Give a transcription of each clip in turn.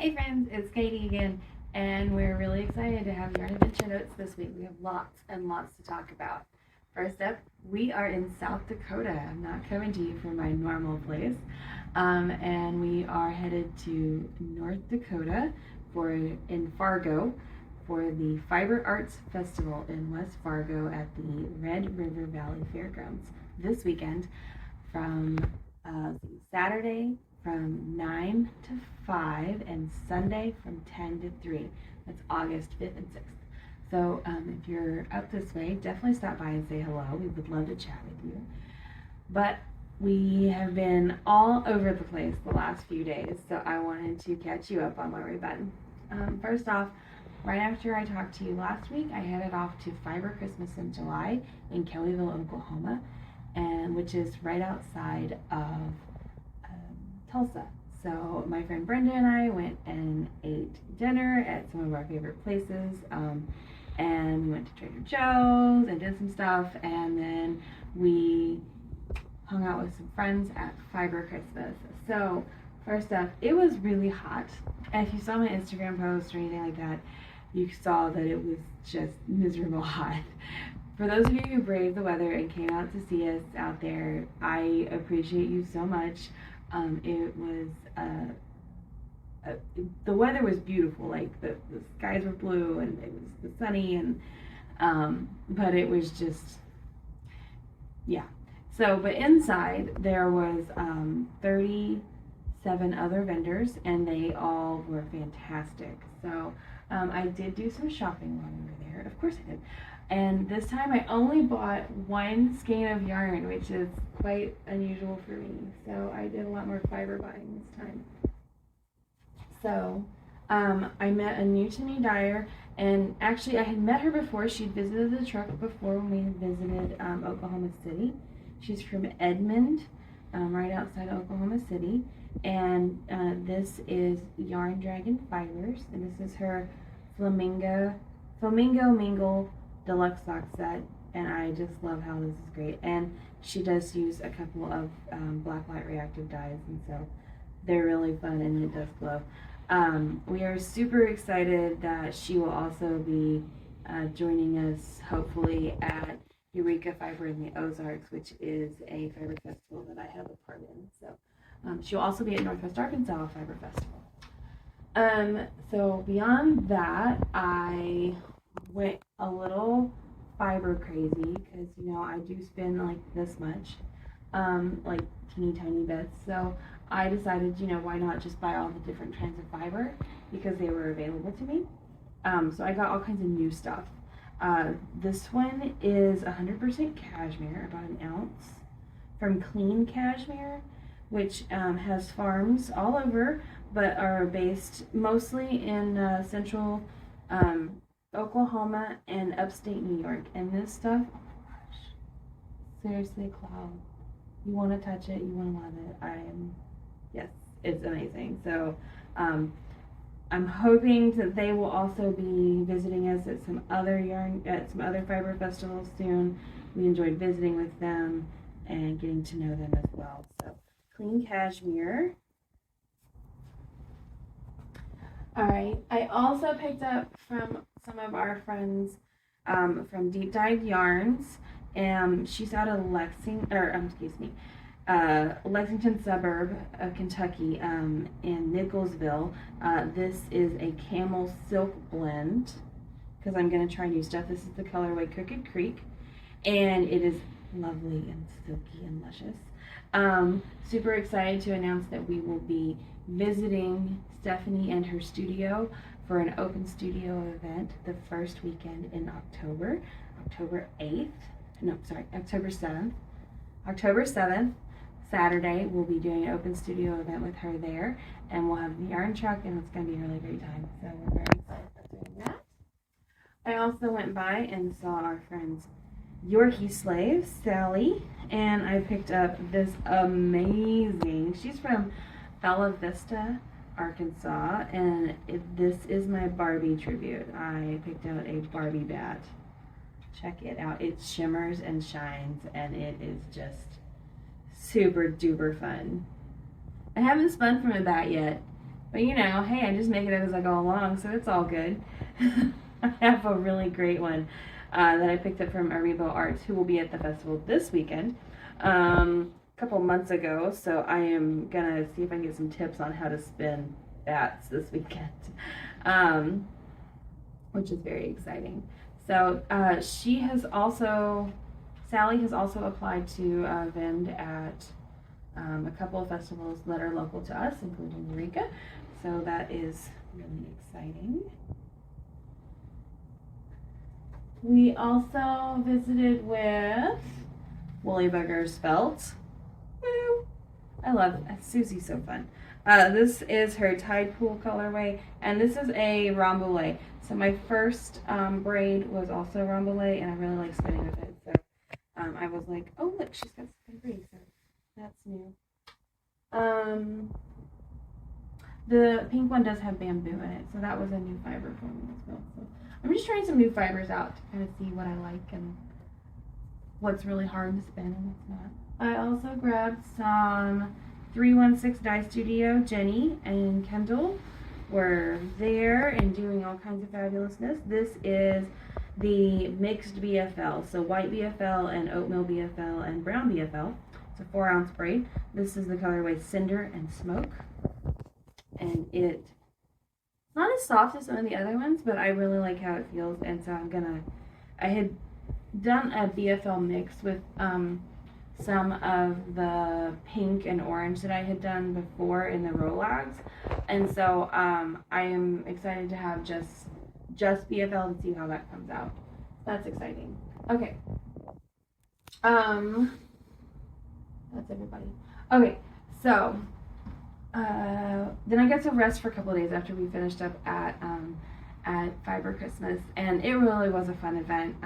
Hey friends, it's Katie again, and we're really excited to have Yarn Adventure Notes this week. We have lots and lots to talk about. First up, we are in South Dakota. I'm not coming to you from my normal place, and we are headed to North Dakota in Fargo for the Fiber Arts Festival in West Fargo at the Red River Valley Fairgrounds this weekend from Saturday from 9 to 5 and Sunday from 10 to 3. That's August 5th and 6th. So if you're up this way, definitely stop by and say hello. We would love to chat with you. But we have been all over the place the last few days, so I wanted to catch you up on where we've been. First off, right after I talked to you last week, I headed off to Fiber Christmas in July in Kellyville, Oklahoma, and which is right outside of Tulsa. So my friend Brenda and I went and ate dinner at some of our favorite places, and we went to Trader Joe's and did some stuff, and then we hung out with some friends at Fiber Christmas. So first up, it was really hot, and if you saw my Instagram post or anything like that, you saw that it was just miserable hot. For those of you who braved the weather and came out to see us out there, I appreciate you so much. It was the weather was beautiful. Like the skies were blue and it was sunny, and but it was just, yeah. So, but inside there was 37 other vendors, and they all were fantastic. So I did do some shopping while we were there. Of course I did. And this time I only bought one skein of yarn, which is quite unusual for me. So I did a lot more fiber buying this time. So I met a new to me dyer, and actually I had met her before. She'd visited the truck before when we had visited Oklahoma City. She's from Edmond, right outside Oklahoma City. And this is Yarn Dragon Fibers, and this is her Flamingo Mingle Deluxe Sock Set, and I just love how this is great. And she does use a couple of black light reactive dyes, and so they're really fun, and it does glow. We are super excited that she will also be joining us hopefully at Eureka Fiber in the Ozarks, which is a fiber festival that I have a part in. So she'll also be at Northwest Arkansas Fiber Festival. So beyond that, I went a little fiber crazy because, you know, I do spend like this much, like teeny tiny bits. So I decided, you know, why not just buy all the different kinds of fiber because they were available to me. So I got all kinds of new stuff. This one is 100% cashmere, about an ounce, from Clean Cashmere, which has farms all over, but are based mostly in central Oklahoma and upstate New York. And this stuff, oh my gosh, seriously, Cloud, you want to touch it, you want to love it. Yes, it's amazing. So I'm hoping that they will also be visiting us at some other fiber festivals soon. We enjoyed visiting with them and getting to know them as well. So Clean Cashmere. All right, I also picked up from some of our friends from Deep Dyed Yarns, and she's out of Lexington suburb of Kentucky, in Nicholsville. This is a camel silk blend because I'm going to try new stuff. This is the colorway Crooked Creek, and it is lovely and silky and luscious. Super excited to announce that we will be visiting Stephanie and her studio for an open studio event the first weekend in October, October 7th. Saturday, we'll be doing an open studio event with her there, and we'll have the yarn truck, and it's going to be a really great time. So we're very excited about doing that. I also went by and saw our friends Yorkie Slave, Sally, and I picked up this amazing, she's from Bella Vista, Arkansas, and this is my Barbie tribute. I picked out a Barbie bat. Check it out. It shimmers and shines, and it is just super duper fun. I haven't spun from a bat yet, But hey, I just make it up as I go along, so it's all good. I have a really great one that I picked up from Aribo Arts, who will be at the festival this weekend. A couple months ago, so I am gonna see if I can get some tips on how to spin bats this weekend, which is very exciting. So Sally has also applied to vend at a couple of festivals that are local to us, including Eureka. So that is really exciting. We also visited with Woolly Bugger's Felt. Woo! I love Susie's so fun. This is her Tide Pool colorway, and this is a rambouillet. So my first braid was also rambouillet, and I really like spinning with it. So I was like, oh look, she's got something pretty. So that's new. The pink one does have bamboo in it, so that was a new fiber for me as well. So I'm just trying some new fibers out to kind of see what I like and what's really hard to spin and what's not. I also grabbed some 316 Dye Studio. Jenny and Kendall were there and doing all kinds of fabulousness. This is the mixed BFL, so white BFL and oatmeal BFL and brown BFL. It's a 4-ounce braid. This is the colorway Cinder and Smoke. And it's not as soft as some of the other ones, but I really like how it feels. And so I had done a BFL mix with some of the pink and orange that I had done before in the Rolags. And so I am excited to have just BFL and see how that comes out. That's exciting. Okay. That's everybody. Okay, so then I got to rest for a couple of days after we finished up at Fiber Christmas, and it really was a fun event.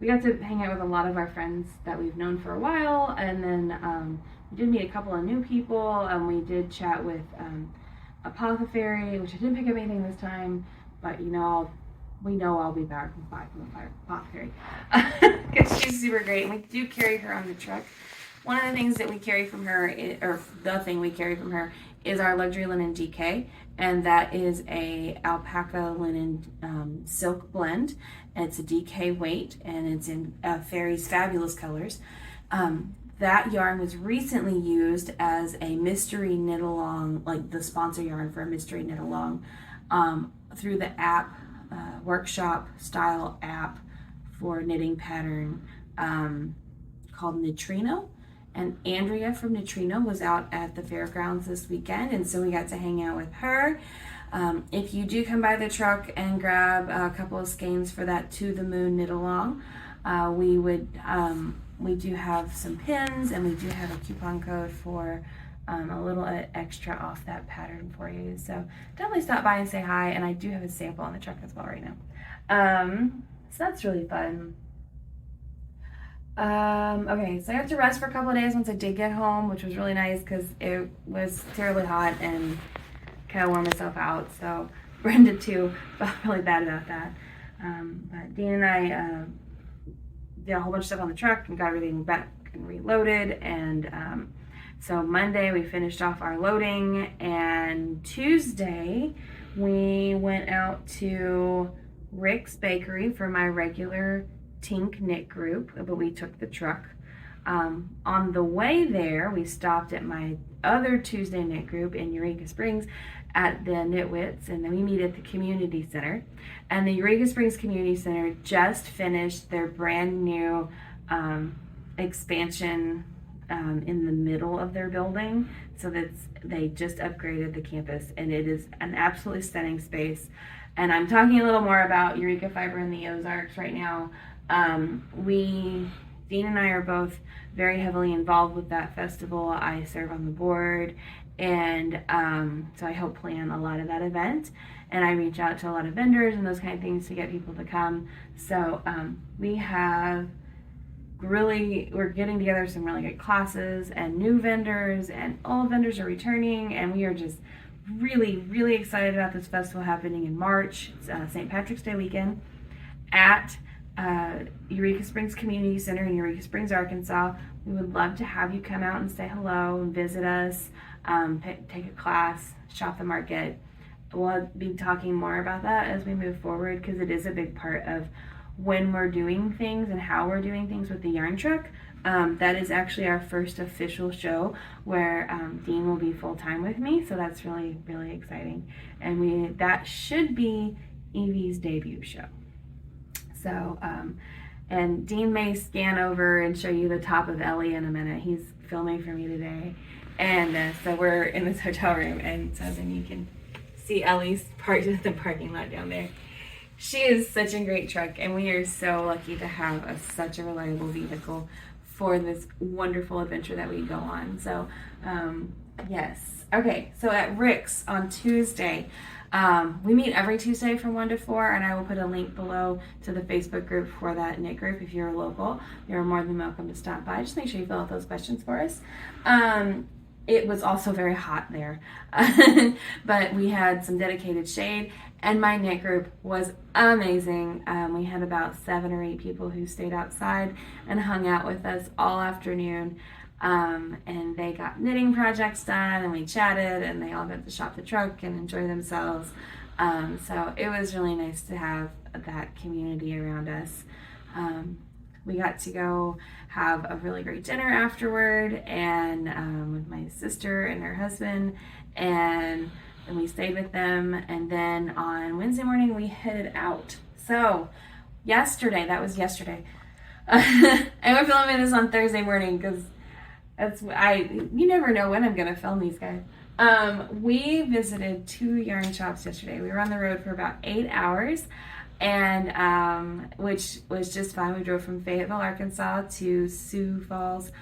We got to hang out with a lot of our friends that we've known for a while, and then we did meet a couple of new people, and we did chat with Apothecary, which I didn't pick up anything this time, but we know I'll be back with Apothecary because she's super great, and we do carry her on the truck. One of the things that we carry from her, is our luxury linen DK, and that is a alpaca linen silk blend. It's a DK weight, and it's in Fairy's fabulous colors. That yarn was recently used as a mystery knit along, like the sponsor yarn for a mystery knit along, through the app, workshop style app for knitting pattern called Neutrino. And Andrea from Neutrino was out at the fairgrounds this weekend, and so we got to hang out with her. If you do come by the truck and grab a couple of skeins for that To the Moon knit along, we do have some pins, and we do have a coupon code for a little extra off that pattern for you. So definitely stop by and say hi, and I do have a sample on the truck as well right now. So that's really fun. Okay, so I got to rest for a couple of days once I did get home, which was really nice because it was terribly hot and kind of wore myself out. So Brenda too felt really bad about that. But Dean and I did a whole bunch of stuff on the truck and got everything back and reloaded. And so Monday we finished off our loading, and Tuesday we went out to Rick's Bakery for my regular Tink knit group, but we took the truck. On the way there, we stopped at my other Tuesday knit group in Eureka Springs at the Knitwits, and then we meet at the community center. And the Eureka Springs Community Center just finished their brand new expansion in the middle of their building. So they just upgraded the campus, and it is an absolutely stunning space. And I'm talking a little more about Eureka Fiber in the Ozarks right now. Dean and I are both very heavily involved with that festival. I serve on the board, and so I help plan a lot of that event, and I reach out to a lot of vendors and those kind of things to get people to come. So we're getting together some really good classes and new vendors, and old vendors are returning, and we are just really, really excited about this festival happening in March. It's St. Patrick's Day weekend at Eureka Springs Community Center in Eureka Springs, Arkansas. We would love to have you come out and say hello and visit us. take a class, shop the market. We'll be talking more about that as we move forward, because it is a big part of when we're doing things and how we're doing things with the yarn truck. That is actually our first official show where Dean will be full-time with me, so that's really, really exciting. And that should be Evie's debut show. So, and Dean may scan over and show you the top of Ellie in a minute. He's filming for me today. And so we're in this hotel room, and so then you can see Ellie's parked in the parking lot down there. She is such a great truck, and we are so lucky to have such a reliable vehicle for this wonderful adventure that we go on. So, yes. Okay, so at Rick's on Tuesday, we meet every Tuesday from 1 to 4, and I will put a link below to the Facebook group for that knit group. If you're local, you're more than welcome to stop by. Just make sure you fill out those questions for us. It was also very hot there, but we had some dedicated shade, and my knit group was amazing. We had about 7 or 8 people who stayed outside and hung out with us all afternoon, and they got knitting projects done, and we chatted, and they all got to shop the truck and enjoy themselves. So it was really nice to have that community around us. We got to go have a really great dinner afterward, and with my sister and her husband, and we stayed with them. And then on Wednesday morning we headed out. So that was yesterday. I'm filming this on Thursday morning because you never know when I'm gonna film these guys. We visited 2 yarn shops yesterday. We were on the road for about 8 hours, and which was just fun. We drove from Fayetteville, Arkansas to Sioux Falls,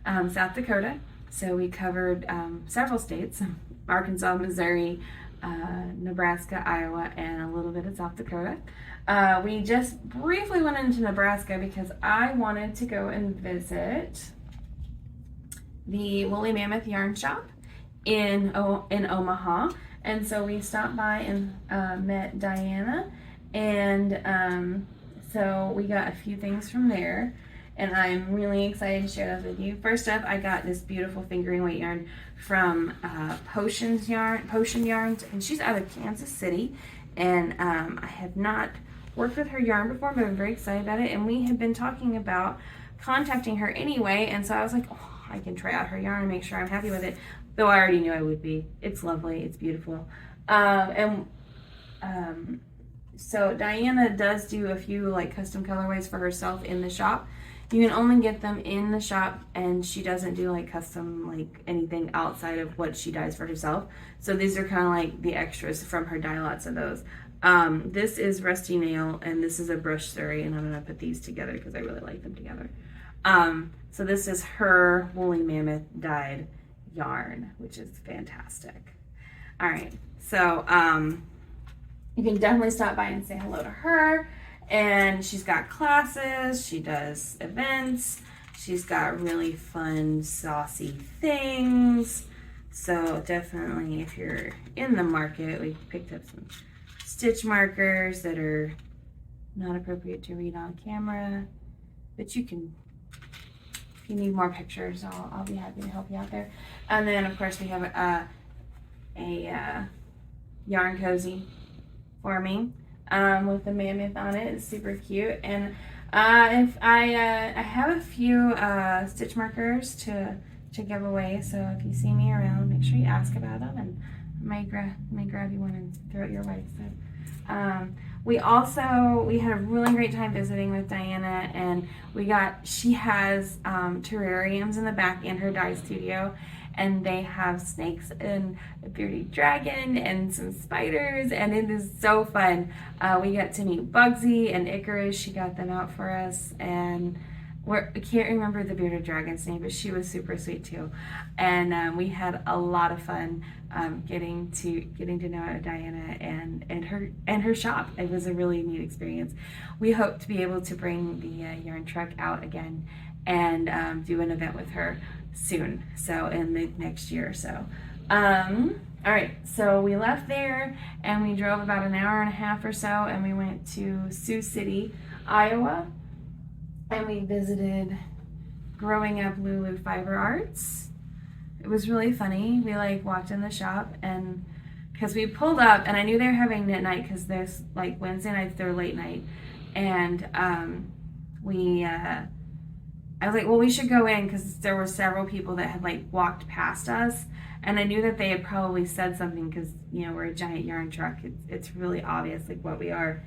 South Dakota. So we covered several states: Arkansas, Missouri, Nebraska, Iowa, and a little bit of South Dakota. We just briefly went into Nebraska because I wanted to go and visit the Woolly Mammoth Yarn Shop in Omaha. And so we stopped by and met Diana. And so we got a few things from there, and I'm really excited to share those with you. First up, I got this beautiful fingering weight yarn from Potion Yarns, and she's out of Kansas City. And I have not worked with her yarn before, but I'm very excited about it. And we have been talking about contacting her anyway, and so I was like, oh, I can try out her yarn and make sure I'm happy with it, though I already knew I would be. It's lovely, it's beautiful. So Diana does do a few like custom colorways for herself in the shop. You can only get them in the shop, and she doesn't do like custom like anything outside of what she dyes for herself. So these are kind of like the extras from her dye lots of those. This is Rusty Nail, and this is a brush Surrey, and I'm gonna put these together because I really like them together. So this is her Woolly Mammoth dyed yarn, which is fantastic. All right, so you can definitely stop by and say hello to her. And she's got classes, she does events, she's got really fun, saucy things. So definitely, if you're in the market, we picked up some stitch markers that are not appropriate to read on camera, but you can, if you need more pictures, I'll be happy to help you out there. And then of course we have a yarn cozy for me with the mammoth on it. It's super cute. And if I have a few stitch markers to give away, so if you see me around, make sure you ask about them, and I may grab you one and throw it your way. So we had a really great time visiting with Diana, and she has terrariums in the back in her dye studio, and they have snakes and a bearded dragon and some spiders, and it is so fun. We got to meet Bugsy and Icarus. She got them out for us, and I can't remember the bearded dragon's name, but she was super sweet too. And we had a lot of fun getting to know Diana and her shop. It was a really neat experience. We hope to be able to bring the yarn truck out again and do an event with her soon, so in the next year or so. All right, so we left there and we drove about an hour and a half or so, and we went to Sioux City, Iowa, and we visited Growing Up Lulu Fiber Arts. it was really funny. We like walked in the shop, and because we pulled up, and I knew they were having knit night because there's like Wednesday nights they're late night, and I was like, well, we should go in because there were several people that had like walked past us, and I knew that they had probably said something because we're a giant yarn truck. It's really obvious like what we are,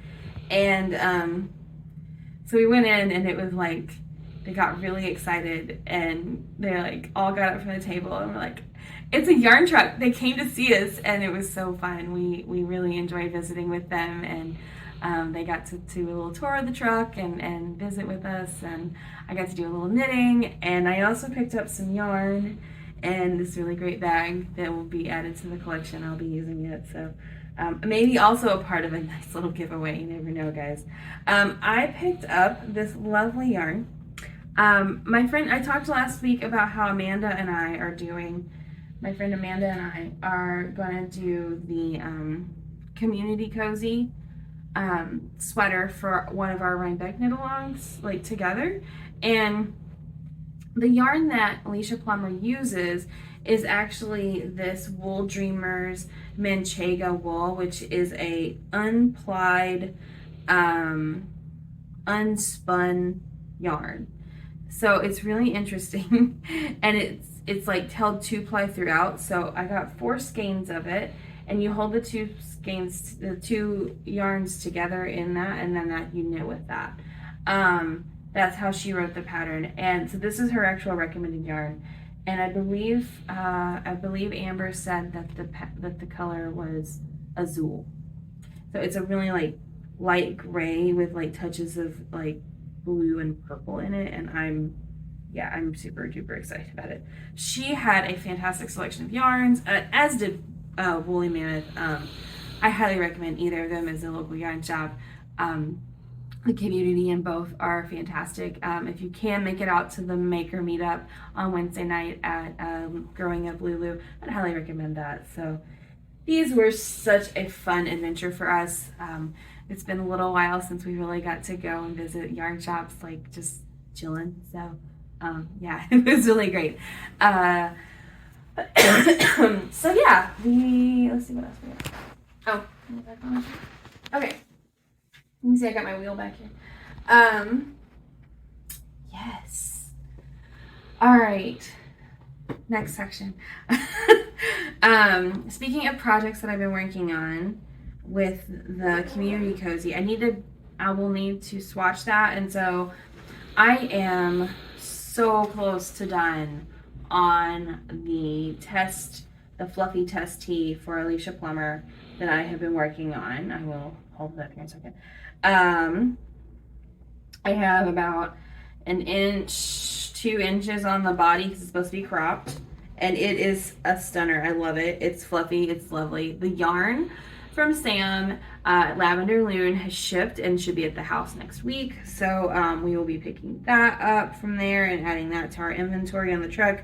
and so we went in, and it was like they got really excited, and they like all got up from the table, and we're like, it's a yarn truck. They came to see us, and it was so fun. We really enjoyed visiting with them, and they got to do a little tour of the truck and visit with us, and I got to do a little knitting, and I also picked up some yarn and this really great bag that will be added to the collection. I'll be using it, so maybe also a part of a nice little giveaway. You never know, guys. I picked up this lovely yarn. My friend, I talked last week about how Amanda and I are doing. My friend Amanda and I are going to do the community cozy sweater for one of our Rhinebeck knit-alongs, like together. And the yarn that Alicia Plummer uses is actually this Wool Dreamers Manchego wool, which is a unplied, unspun yarn. So it's really interesting, and it's like held 2-ply throughout. So I got 4 skeins of it, and you hold the 2 skeins, the 2 yarns together in that, and then that you knit with that. That's how she wrote the pattern, and so this is her actual recommended yarn. And I believe Amber said that the color was azul. So it's a really like light gray with like touches of like blue and purple in it, and I'm super duper excited about it. She had a fantastic selection of yarns, as did Woolly Mammoth. I highly recommend either of them as a local yarn shop. The community in both are fantastic. If you can make it out to the maker meetup on Wednesday night at Growing Up Lulu, I'd highly recommend that. So these were such a fun adventure for us. It's been a little while since we really got to go and visit yarn shops, like just chilling. So yeah, it was really great. So yeah, let's see what else we got. Oh, back on. Okay. Let me see, I got my wheel back here. Yes. All right. Next section. Speaking of projects that I've been working on with the community cozy, I will need to swatch that, and so I am so close to done on the fluffy test tee for Alicia Plummer that I have been working on. I will hold it up here in a second. I have about 1 inch, 2 inches on the body because it's supposed to be cropped, and it is a stunner. I love it. It's fluffy. It's lovely. The yarn from Sam, Lavender Loon, has shipped and should be at the house next week. So we will be picking that up from there and adding that to our inventory on the truck.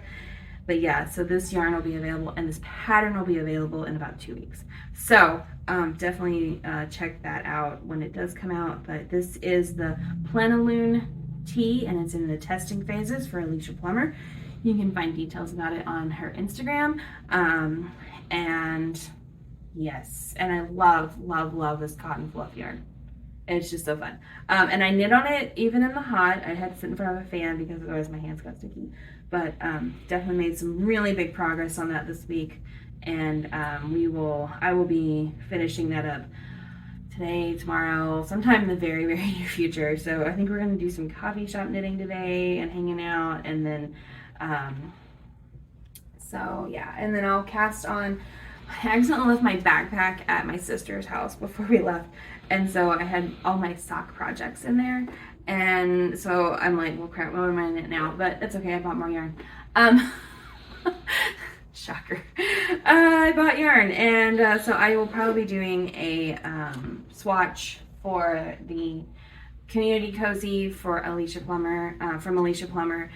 But yeah, so this yarn will be available, and this pattern will be available in about 2 weeks. So definitely check that out when it does come out. But this is the Plenaloon tee, and it's in the testing phases for Alicia Plummer. You can find details about it on her Instagram. And yes, and I love this cotton fluff yarn. It's just so fun. And I knit on it even in the hot. I had to sit in front of a fan because otherwise my hands got sticky. But definitely made some really big progress on that this week. And I will be finishing that up today, tomorrow, sometime in the very, very near future. So I think we're going to do some coffee shop knitting today and hanging out. And then, so yeah. And then I'll cast on. I accidentally left my backpack at my sister's house before we left. And so I had all my sock projects in there. And so I'm like, well, crap, what am I in it now? But it's okay, I bought more yarn. Shocker. I bought yarn. And so I will probably be doing a swatch for the community cozy for Alicia Plummer, from Alicia Plummer,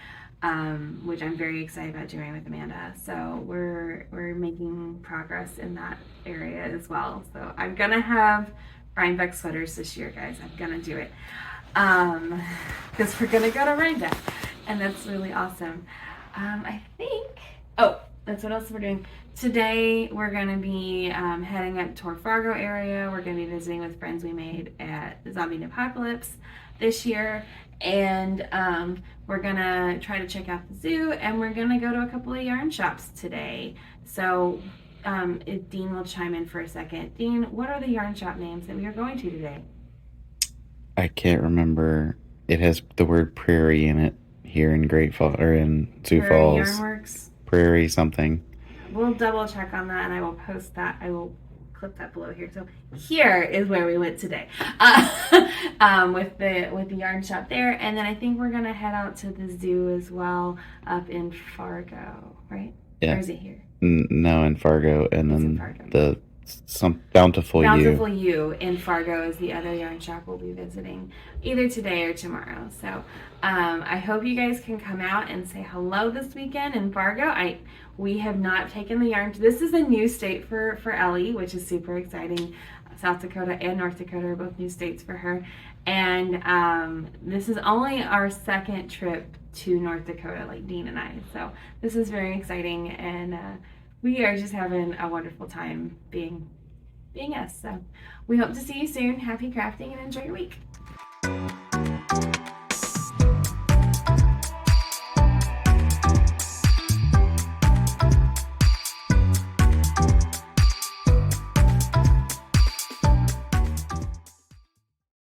which I'm very excited about doing with Amanda. So we're making progress in that area as well. So I'm gonna have Rhinebeck sweaters this year, guys. I'm gonna do it because we're gonna go to Rhinebeck, and that's really awesome. I think. Oh, That's what else we're doing. Today we're going to be heading up toward Fargo area. We're going to be visiting with friends we made at the Zombie Apocalypse this year. And we're going to try to check out the zoo. And we're going to go to a couple of yarn shops today. So if Dean will chime in for a second. Dean, what are the yarn shop names that we are going to today? I can't remember. It has the word prairie in it here in Great Falls or in Sioux Prairie Falls. Yarnworks. Prairie something. We'll double check on that, and I will post that. I will clip that below here. So here is where we went today, with the yarn shop there, and then I think we're gonna head out to the zoo as well, up in Fargo, right? Yeah. Or is it here? No, in Fargo, and It's in then Fargo. some Bountiful Bountiful U. U in Fargo is the other yarn shop we'll be visiting either today or tomorrow. So I hope you guys can come out and say hello this weekend in Fargo. We have not taken the yarn. This is a new state for Ellie, which is super exciting. South Dakota and North Dakota are both new states for her. And this is only our second trip to North Dakota, like Dean and I. So this is very exciting, and we are just having a wonderful time being us. So we hope to see you soon. Happy crafting and enjoy your week.